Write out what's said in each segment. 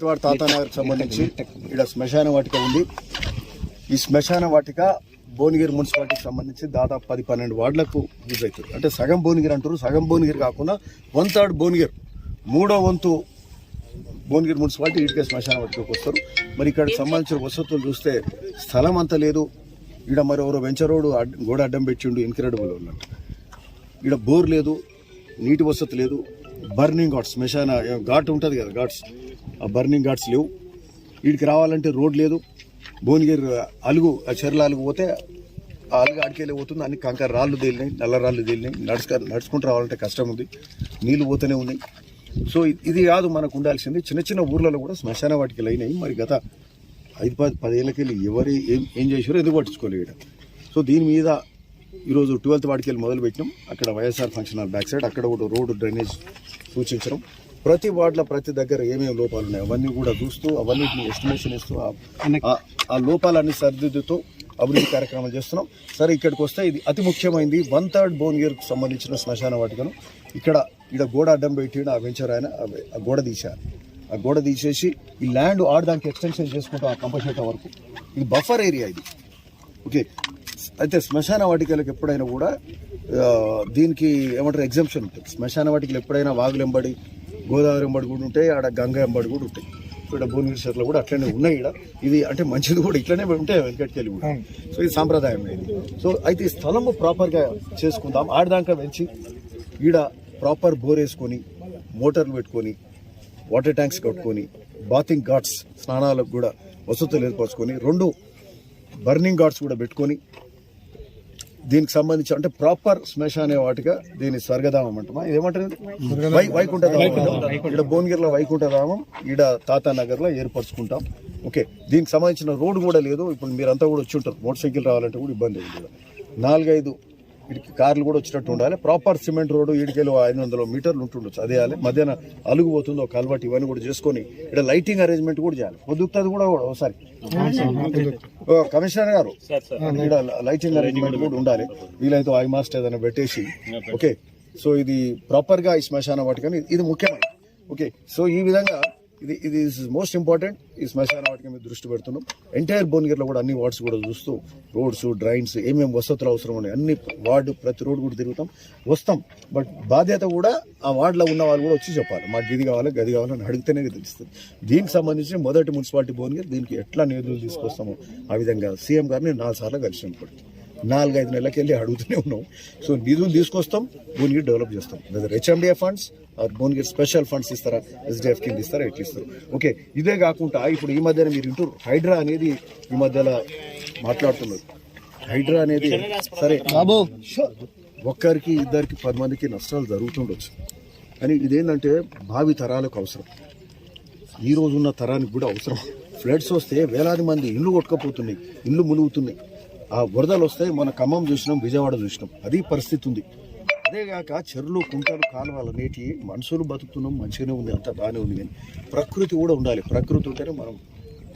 కిత్వాడ తాతానగర్కి సంబంధించి ఇక్కడ శ్మశాన వాటిక ఉంది. ఈ శ్మశాన వాటిక భువనగిరి మున్సిపాలిటీకి సంబంధించి దాదాపు 10-12 వార్డులకు యూజ్ అవుతుంది. అంటే సగం భువనగిరి అంటారు, సగం భువనగిరి కాకుండా 1/3 భువనగిరి, 3వ వంతు భువనగిరి మున్సిపాలిటీ ఇటుకే శ్మశాన వాటికకు వస్తారు. మరి ఇక్కడికి సంబంధించిన వసతులు చూస్తే స్థలం అంత లేదు. ఇక్కడ మరి ఎవరో వెంచర్ రోడ్డు గోడ అడ్డం పెట్టిండు, ఇన్క్రెడిబుల్ ఉన్నట్టు. ఇక్కడ బోర్ లేదు, నీటి వసతి లేదు, బర్నింగ్ ఘాట్స్, శ్మశాన ఘాట్ ఉంటుంది కదా ఘాట్స్, ఆ బర్నింగ్ ఘాట్స్ లేవు. వీడికి రావాలంటే రోడ్ లేదు. భువనగిరి అలుగు, ఆ చెర్ల అలుగు పోతే ఆ అలుగు ఆడికెళ్ళి పోతుంది. అన్ని కంకర రాళ్ళు తేలినాయి, నల్ల రాళ్ళు తేలినాయి. నడుచుకుంటూ రావాలంటే కష్టం ఉంది, నీళ్లు పోతూనే ఉన్నాయి. సో ఇది కాదు మనకు ఉండాల్సింది. చిన్న చిన్న ఊర్లలో కూడా శ్మశాన వాటికి అయినాయి. మరి గత 5-10 ఏళ్ళకెళ్ళి ఎవరు ఏం చేసారో ఎందుకు పట్టించుకోలేదు. సో దీని మీద ఈరోజు 12th వార్డుకి వెళ్ళి మొదలుపెట్టినాం. అక్కడ YSR function hall back side అక్కడ కూడా రోడ్డు డ్రైనేజ్ సూచించడం, ప్రతి వార్డులో ప్రతి దగ్గర ఏమేమి లోపాలు ఉన్నాయి అవన్నీ కూడా చూస్తూ అవన్నిటిని ఎస్టిమేషన్ ఇస్తూ ఆ లోపాలన్నీ సరిదిద్దుతూ అభివృద్ధి కార్యక్రమాలు చేస్తున్నాం. సరే ఇక్కడికి వస్తే ఇది అతి ముఖ్యమైనది 1/3 భువనగిరికి సంబంధించిన శ్మశాన వాటికను ఇక్కడ గోడ అడ్డం పెట్టి ఆ వెంచర్ ఆయన ఆ గోడ తీశారు. ఆ గోడ తీసేసి ఈ ల్యాండ్ ఆడదానికి ఎక్స్టెన్షన్ చేసుకుంటాం ఆ కంపల్సేట వరకు. ఇది బఫర్ ఏరియా ఇది. ఓకే, అయితే శ్మశాన వాటికలకు ఎప్పుడైనా కూడా దీనికి ఏమంటారు ఎగ్జంప్షన్ ఉంటుంది. శ్మశాన వాటికలు ఎప్పుడైనా వాగులు ఎంబడి, గోదావరి ఎంబడి కూడా ఉంటాయి, ఆడ గంగ ఎంబడి కూడా ఉంటాయి. ఇక్కడ భువనగిరి షర్లో కూడా అట్లనే ఉన్నాయి. ఇక్కడ ఇది అంటే మంచిది కూడా ఇట్లనే ఉంటాయి వెంకటకెళ్ళి కూడా. సో ఇది సాంప్రదాయం ఇది. సో అయితే ఈ స్థలము ప్రాపర్గా చేసుకుందాం. ఆడదాకా వెంచి ఈడ ప్రాపర్ బోర్ వేసుకొని, మోటార్లు పెట్టుకొని, వాటర్ ట్యాంక్స్ కట్టుకొని, బాతింగ్ ఘాట్స్ స్నానాలకు కూడా వసతులు ఏర్పరచుకొని, 2 బర్నింగ్ ఘాట్స్ కూడా పెట్టుకొని, దీనికి సంబంధించి అంటే ప్రాపర్ శ్మశాన వాటిగా దీని స్వర్గధామం అంటామా, ఇదేమంటారు వైకుంఠధామం. ఇక్కడ భువనగిరిలో వైకుంఠధామం, ఈడ తాతానగర్లో ఏర్పరచుకుంటాం. ఓకే, దీనికి సంబంధించిన రోడ్డు కూడా లేదు. ఇప్పుడు మీరంతా కూడా వచ్చి ఉంటారు, మోటార్ సైకిల్ రావాలంటే కూడా ఇబ్బంది ఉంది. 4-5 ఇడికి కార్లు కూడా వచ్చినట్టు ఉండాలి. ప్రాపర్ సిమెంట్ రోడ్డు ఈడికెళ్ళి 500 మీటర్లు ఉంటుండొచ్చు. అదే మధ్యాహ్నం అలుగు పోతుంది, ఒక కల్వర్ట్ ఇవన్నీ కూడా చేసుకొని ఇక్కడ లైటింగ్ అరేంజ్మెంట్ కూడా చేయాలి. పొద్దుతుంది కూడా ఒకసారి కమిషనర్ గారు ఇక్కడ లైటింగ్ అరేంజ్మెంట్ కూడా ఉండాలి. వీలైతే ఐ మాస్ట్ ఏదైనా పెట్టేసి. ఓకే, సో ఇది ప్రాపర్ గా ఈ శ్మశాన వాటికని ఇది ముఖ్యమైన. ఓకే, సో ఈ విధంగా ఇది మోస్ట్ ఇంపార్టెంట్. ఈ శ్మశాన వాటికి మీద దృష్టి పెడుతున్నాం. ఎంటైర్ భువనగిరిలో కూడా అన్ని వార్డ్స్ కూడా చూస్తూ రోడ్స్, డ్రైన్స్, ఏమేమి వసతులు అవసరం ఉన్నాయి అన్ని వార్డు ప్రతి రోడ్డు కూడా తిరుగుతాం, వస్తాం. బట్ బాధ్యత కూడా ఆ వార్డులో ఉన్న వాళ్ళు కూడా వచ్చి చెప్పాలి, మాకు ఇది కావాలి గది కావాలని అడిగితేనే తెలుస్తుంది. దీనికి సంబంధించి మొదటి మున్సిపాలిటీ భువనగిరి, దీనికి ఎట్లా నిధులు తీసుకొస్తామో ఆ విధంగా సీఎం గారిని 4 సార్లు కలిసాం. ఇప్పటికి 4-5 నెలలకి వెళ్ళి అడుగుతూనే ఉన్నాం. సో నిధులు తీసుకొస్తాం, భువనగిరి డెవలప్ చేస్తాం. HMDA funds Bhuvanagiri special funds ఇస్తారా, ఎస్డిఎఫ్ కింద ఇస్తారా, ఎట్లా ఇస్తారు. ఓకే, ఇదే కాకుండా ఇప్పుడు ఈ మధ్యన మీరు ఇంటూ హైడ్రా అనేది ఈ మధ్యలో మాట్లాడుతున్నారు. హైడ్రా అనేది సరే బాబు ఒక్కరికి 2-10 మందికి నష్టాలు జరుగుతుండొచ్చు, కానీ ఇదేంటంటే భావి తరాలకు అవసరం, ఈ రోజున్న తరానికి కూడా అవసరం. ఫ్లడ్స్ వస్తే వేలాది మంది ఇల్లు కొట్టుకపోతున్నాయి, ఇల్లు మునుగుతున్నాయి. ఆ వరదలు వస్తాయి. మన ఖమ్మం చూసినాం, విజయవాడ చూసినాం, అది పరిస్థితి ఉంది. అదేగాక చెరువులు, కుంటలు, కాలువలు అనేటి మనుషులు బతుకుతున్నాం, మంచిగానే ఉంది, అంతా బాగానే ఉంది. కానీ ప్రకృతి కూడా ఉండాలి. ప్రకృతి ఉంటేనే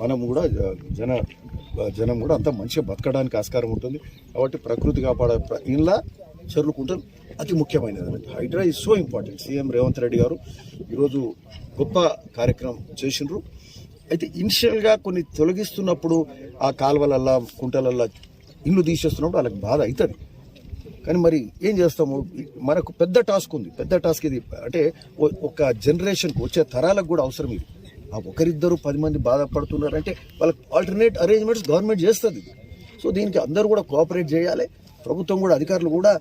మనం కూడా జనం కూడా అంతా మంచిగా బతకడానికి ఆస్కారం ఉంటుంది. కాబట్టి ప్రకృతి కాపాడే ఇలా చెరువులు, కుంటలు అతి ముఖ్యమైనది. HYDRAA is so important. CM Revanth Reddy గారు ఈరోజు గొప్ప కార్యక్రమం చేసిండ్రు. అయితే ఇనిషియల్గా కొన్ని తొలగిస్తున్నప్పుడు ఆ కాలువలల్లా, కుంటలల్లా ఇల్లు తీసేస్తున్నప్పుడు వాళ్ళకి బాధ అవుతుంది. కానీ మరి ఏం చేస్తాము, మనకు పెద్ద టాస్క్ ఉంది. పెద్ద టాస్క్ ఇది. అంటే ఒక జనరేషన్కి వచ్చే తరాలకు కూడా అవసరం ఇది. ఆ 1-2-10 మంది బాధపడుతున్నారంటే వాళ్ళకి ఆల్టర్నేట్ అరేంజ్మెంట్స్ గవర్నమెంట్ చేస్తుంది. సో దీనికి అందరూ కూడా కోఆపరేట్ చేయాలి. ప్రభుత్వం కూడా, అధికారులు కూడా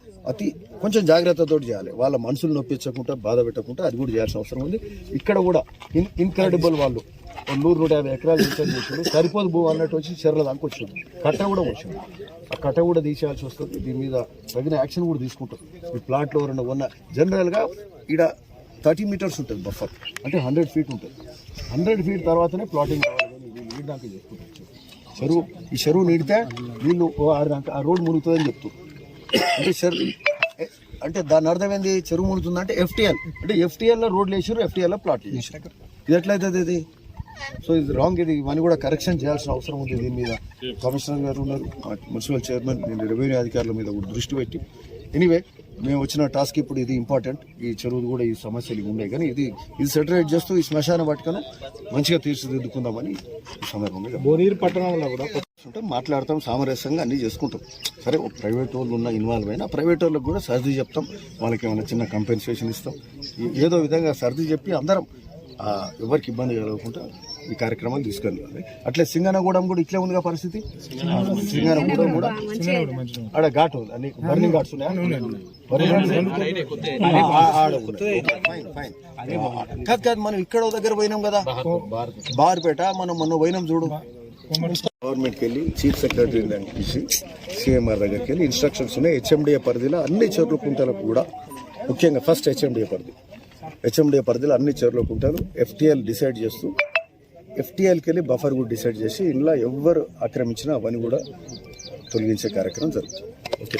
కొంచెం జాగ్రత్తతో చేయాలి. వాళ్ళ మనసులు నొప్పించకుండా, బాధ పెట్టకుండా అది కూడా చేయాల్సిన అవసరం ఉంది. ఇక్కడ కూడా ఇన్క్రెడిబుల్ వాళ్ళు 100-150 ఎకరాలు రీఛార్జ్ చేసాడు, సరిపోదు భూ అన్నట్టు వచ్చి చెర్ల దాకా వచ్చింది. కట్ట కూడా వచ్చింది, ఆ కట్ట కూడా తీసేయాల్సి వస్తుంది. దీని మీద తగిన యాక్షన్ కూడా తీసుకుంటారు. ఈ ప్లాట్లో ఎవరైనా ఉన్న జనరల్గా ఇక్కడ 30 మీటర్స్ ఉంటుంది బఫర్, అంటే 100 ఫీట్ ఉంటుంది. 100 ఫీట్ తర్వాతనే ప్లాటింగ్ కావాలి. కానీ వీళ్ళు నీటి దాకా చేసుకుంటారు. ఈ చెరువు నీడితే వీళ్ళు ఆ రోడ్డు మునుగుతుందని చెప్తారు. అంటే దాని అర్థం ఏంది, చెరువు మునుగుతుందంటే FTL, అంటే FTLలో రోడ్లు వేసారు, FTLలో ప్లాట్లు చేశారు. ఇది ఎట్లయితుంది ఇది? సో ఇది రాంగ్. ఇది ఇవన్నీ కూడా కరెక్షన్ చేయాల్సిన అవసరం ఉంది. దీని మీద కమిషనర్ గారు ఉన్నారు, మున్సిపల్ చైర్మన్, రెవెన్యూ అధికారుల మీద కూడా దృష్టి పెట్టి ఎనీవే మేము వచ్చిన టాస్క్ ఇప్పుడు ఇది ఇంపార్టెంట్. ఈ చెరువు కూడా ఈ సమస్యలు ఇవి ఉన్నాయి, కానీ ఇది సెటరేట్ చేస్తూ ఈ శ్మశాన వాటికను మంచిగా తీర్చిదిద్దుకుందామని ఈ సందర్భంగా బోనీరు పట్టణంలో కూడా మాట్లాడతాం, సామరస్యంగా అన్ని చేసుకుంటాం. సరే ప్రైవేట్ వాళ్ళు ఉన్న ఇన్వాల్వ్ అయినా ప్రైవేట్ వాళ్ళకి కూడా సర్ది చెప్తాం, వాళ్ళకి ఏమైనా చిన్న కంపెన్సేషన్ ఇస్తాం. ఏదో విధంగా సర్ది చెప్పి అందరం ఎవరికి ఇబ్బంది కలగకుండా ఈ కార్యక్రమాలు తీసుకెళ్ళాలి. అట్లే సింగనగూడెం కూడా ఇట్లే ఉందిగా పరిస్థితి. సింగనగూడెం కూడా ఆడ ఘాట్ అన్ని బర్నింగ్ ఘాట్స్ ఉన్నాయా? కాదు మనం ఇక్కడ దగ్గర పోయినాం కదా బార్పేట, మనం మొన్న పోయినాం చూడు. గవర్నమెంట్కి వెళ్ళి చీఫ్ సెక్రటరీ పిలిచి సిఎంఆర్ దగ్గరికి వెళ్ళి ఇన్స్ట్రక్షన్స్ ఉన్నాయి. హెచ్ఎండిఏ పరిధిలో అన్ని చెరువుల కుంటలకు కూడా, ముఖ్యంగా ఫస్ట్ హెచ్ఎండిఏ పరిధిలో అన్ని చెరువుల కుంటలు FTL డిసైడ్ చేస్తూ FTLకి వెళ్ళి బఫర్ కూడా డిసైడ్ చేసి ఇంట్లో ఎవరు ఆక్రమించినా అవన్నీ కూడా తొలగించే కార్యక్రమం జరుగుతుంది. ఓకే.